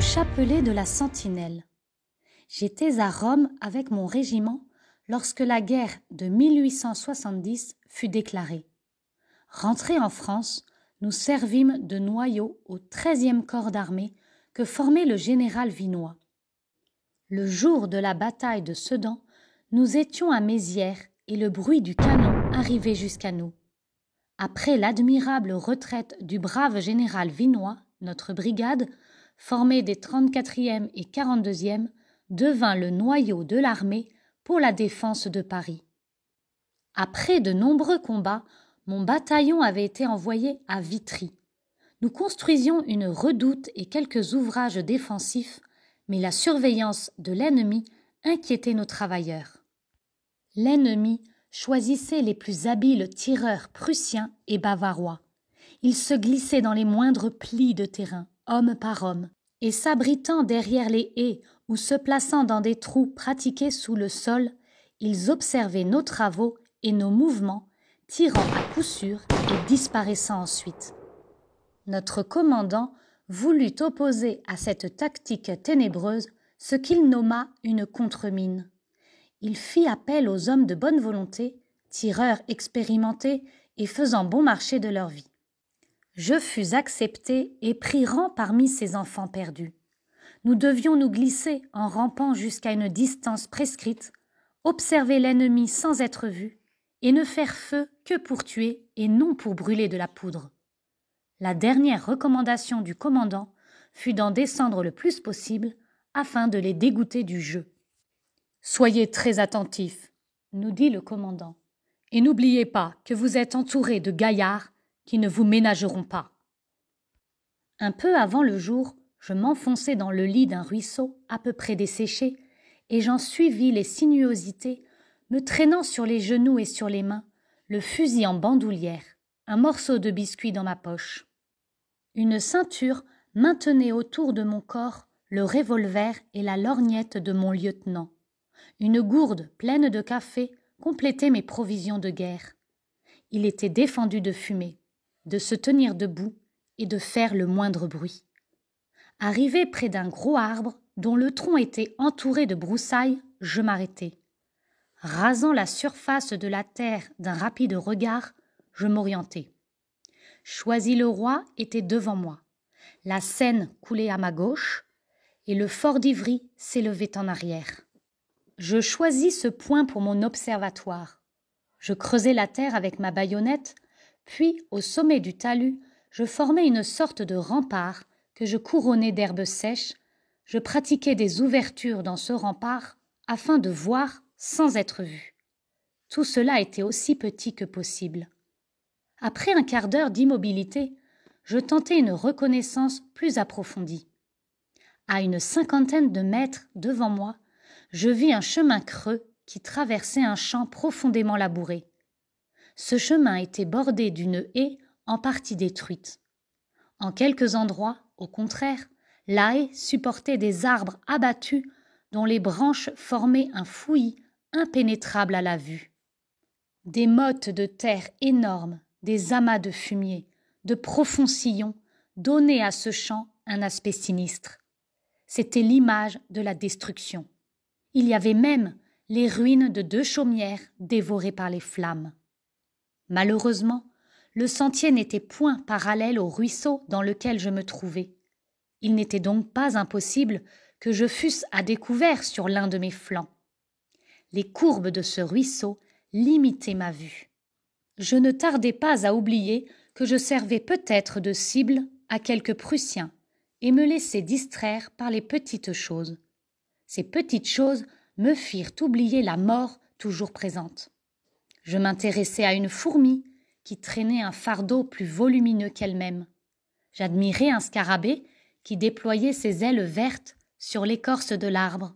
chapelet de la Sentinelle. J'étais à Rome avec mon régiment lorsque la guerre de 1870 fut déclarée. Rentrés en France, nous servimes de noyau au 13e corps d'armée que formait le général Vinoy. Le jour de la bataille de Sedan, nous étions à Mézières et le bruit du canon arrivait jusqu'à nous. Après l'admirable retraite du brave général Vinoy, notre brigade, formée des 34e et 42e, devint le noyau de l'armée pour la défense de Paris. Après de nombreux combats, mon bataillon avait été envoyé à Vitry. Nous construisions une redoute et quelques ouvrages défensifs, mais la surveillance de l'ennemi inquiétait nos travailleurs. L'ennemi choisissait les plus habiles tireurs prussiens et bavarois. Il se glissait dans les moindres plis de terrain, homme par homme, et s'abritant derrière les haies ou se plaçant dans des trous pratiqués sous le sol, ils observaient nos travaux et nos mouvements, tirant à coup sûr et disparaissant ensuite. Notre commandant voulut opposer à cette tactique ténébreuse ce qu'il nomma une contre-mine. Il fit appel aux hommes de bonne volonté, tireurs expérimentés et faisant bon marché de leur vie. Je fus accepté et pris rang parmi ces enfants perdus. Nous devions nous glisser en rampant jusqu'à une distance prescrite, observer l'ennemi sans être vus, et ne faire feu que pour tuer et non pour brûler de la poudre. La dernière recommandation du commandant fut d'en descendre le plus possible afin de les dégoûter du jeu. « Soyez très attentifs, » nous dit le commandant, « et n'oubliez pas que vous êtes entourés de gaillards qui ne vous ménageront pas. » Un peu avant le jour, je m'enfonçai dans le lit d'un ruisseau à peu près desséché et j'en suivis les sinuosités, me traînant sur les genoux et sur les mains, le fusil en bandoulière, un morceau de biscuit dans ma poche. Une ceinture maintenait autour de mon corps le revolver et la lorgnette de mon lieutenant. Une gourde pleine de café complétait mes provisions de guerre. Il était défendu de fumer, de se tenir debout et de faire le moindre bruit. Arrivé près d'un gros arbre dont le tronc était entouré de broussailles, je m'arrêtai. Rasant la surface de la terre d'un rapide regard, je m'orientai. Choisy-le-Roi était devant moi. La Seine coulait à ma gauche et le fort d'Ivry s'élevait en arrière. Je choisis ce point pour mon observatoire. Je creusai la terre avec ma baïonnette, puis, au sommet du talus, je formai une sorte de rempart que je couronnai d'herbes sèches. Je pratiquai des ouvertures dans ce rempart afin de voir sans être vu. Tout cela était aussi petit que possible. Après un quart d'heure d'immobilité, je tentai une reconnaissance plus approfondie. À une 50aine de mètres devant moi, je vis un chemin creux qui traversait un champ profondément labouré. Ce chemin était bordé d'une haie en partie détruite. En quelques endroits, au contraire, la haie supportait des arbres abattus dont les branches formaient un fouillis impénétrable à la vue. Des mottes de terre énormes, des amas de fumier, de profonds sillons donnaient à ce champ un aspect sinistre. C'était l'image de la destruction. Il y avait même les ruines de 2 chaumières dévorées par les flammes. Malheureusement, le sentier n'était point parallèle au ruisseau dans lequel je me trouvais. Il n'était donc pas impossible que je fusse à découvert sur l'un de mes flancs. Les courbes de ce ruisseau limitaient ma vue. Je ne tardai pas à oublier que je servais peut-être de cible à quelques Prussiens et me laissai distraire par les petites choses. Ces petites choses me firent oublier la mort toujours présente. Je m'intéressai à une fourmi qui traînait un fardeau plus volumineux qu'elle-même. J'admirai un scarabée qui déployait ses ailes vertes sur l'écorce de l'arbre,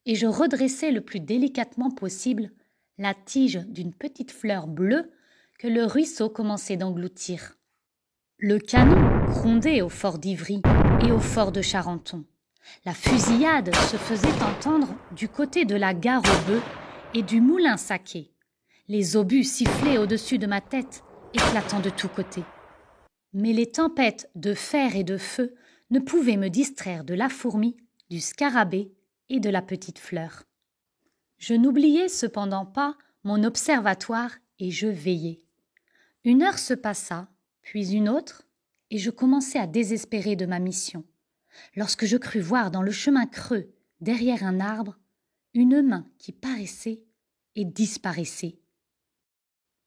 et je redressai le plus délicatement possible la tige d'une petite fleur bleue que le ruisseau commençait d'engloutir. Le canon grondait au fort d'Ivry et au fort de Charenton. La fusillade se faisait entendre du côté de la gare aux bœufs et du moulin Saquet. Les obus sifflaient au-dessus de ma tête, éclatant de tous côtés. Mais les tempêtes de fer et de feu ne pouvait me distraire de la fourmi, du scarabée et de la petite fleur. Je n'oubliais cependant pas mon observatoire et je veillais. 1 heure se passa, puis une autre, et je commençai à désespérer de ma mission, lorsque je crus voir dans le chemin creux, derrière un arbre, une main qui paraissait et disparaissait.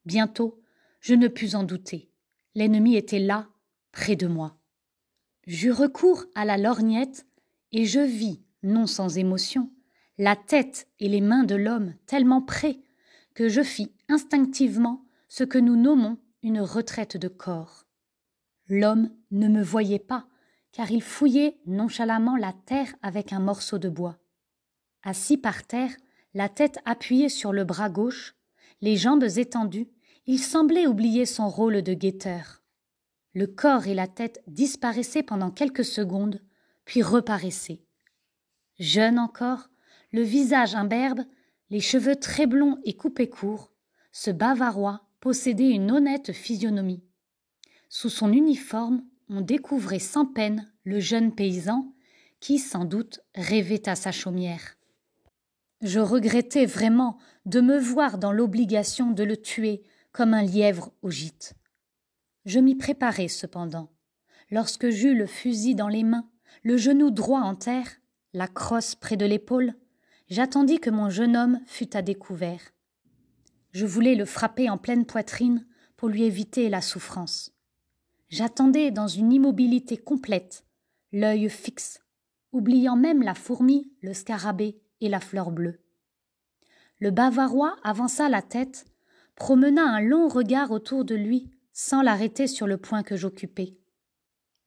Bientôt, je ne pus en douter. L'ennemi était là, près de moi. J'eus recours à la lorgnette et je vis, non sans émotion, la tête et les mains de l'homme tellement près que je fis instinctivement ce que nous nommons une retraite de corps. L'homme ne me voyait pas, car il fouillait nonchalamment la terre avec un morceau de bois. Assis par terre, la tête appuyée sur le bras gauche, les jambes étendues, il semblait oublier son rôle de guetteur. Le corps et la tête disparaissaient pendant quelques secondes, puis reparaissaient. Jeune encore, le visage imberbe, les cheveux très blonds et coupés courts, ce Bavarois possédait une honnête physionomie. Sous son uniforme, on découvrait sans peine le jeune paysan qui, sans doute, rêvait à sa chaumière. Je regrettais vraiment de me voir dans l'obligation de le tuer comme un lièvre au gîte. Je m'y préparais cependant. Lorsque j'eus le fusil dans les mains, le genou droit en terre, la crosse près de l'épaule, j'attendis que mon jeune homme fût à découvert. Je voulais le frapper en pleine poitrine pour lui éviter la souffrance. J'attendais dans une immobilité complète, l'œil fixe, oubliant même la fourmi, le scarabée et la fleur bleue. Le Bavarois avança la tête, promena un long regard autour de lui sans l'arrêter sur le point que j'occupais.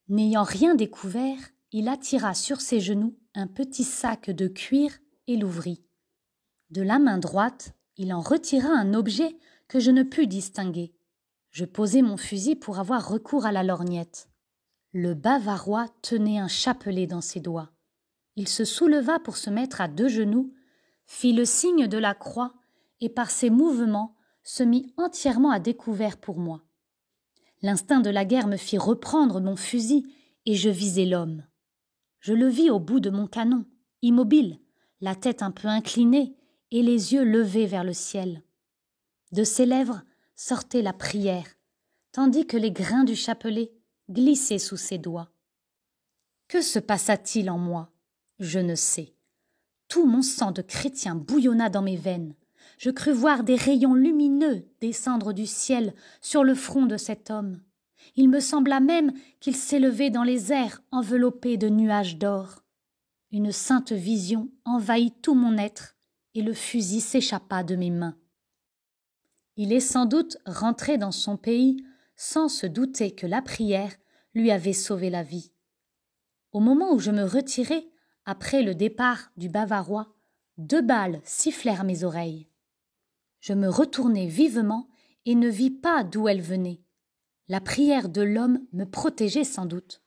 N'ayant rien découvert, il attira sur ses genoux un petit sac de cuir et l'ouvrit. De la main droite, il en retira un objet que je ne pus distinguer. Je posai mon fusil pour avoir recours à la lorgnette. Le Bavarois tenait un chapelet dans ses doigts. Il se souleva pour se mettre à 2 genoux, fit le signe de la croix et par ses mouvements se mit entièrement à découvert pour moi. L'instinct de la guerre me fit reprendre mon fusil et je visai l'homme. Je le vis au bout de mon canon, immobile, la tête un peu inclinée et les yeux levés vers le ciel. De ses lèvres sortait la prière, tandis que les grains du chapelet glissaient sous ses doigts. Que se passa-t-il en moi? Je ne sais. Tout mon sang de chrétien bouillonna dans mes veines. Je crus voir des rayons lumineux descendre du ciel sur le front de cet homme. Il me sembla même qu'il s'élevait dans les airs enveloppé de nuages d'or. Une sainte vision envahit tout mon être et le fusil s'échappa de mes mains. Il est sans doute rentré dans son pays sans se douter que la prière lui avait sauvé la vie. Au moment où je me retirais, après le départ du Bavarois, 2 balles sifflèrent mes oreilles. Je me retournai vivement et ne vis pas d'où elles venaient. La prière de l'homme me protégeait sans doute.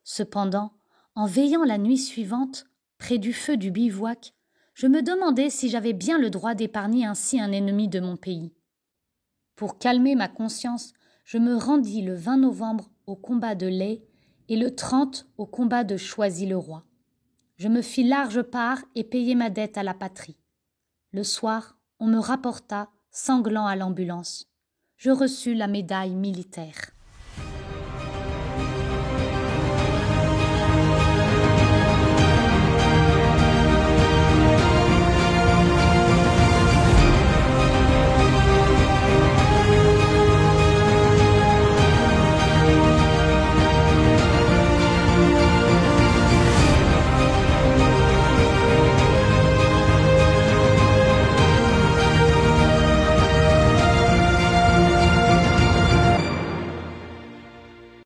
Cependant, en veillant la nuit suivante, près du feu du bivouac, je me demandais si j'avais bien le droit d'épargner ainsi un ennemi de mon pays. Pour calmer ma conscience, je me rendis le 20 novembre au combat de Lay et le 30 au combat de Choisy-le-Roi. Je me fis large part et payai ma dette à la patrie. Le soir, on me rapporta, sanglant à l'ambulance. Je reçus la médaille militaire.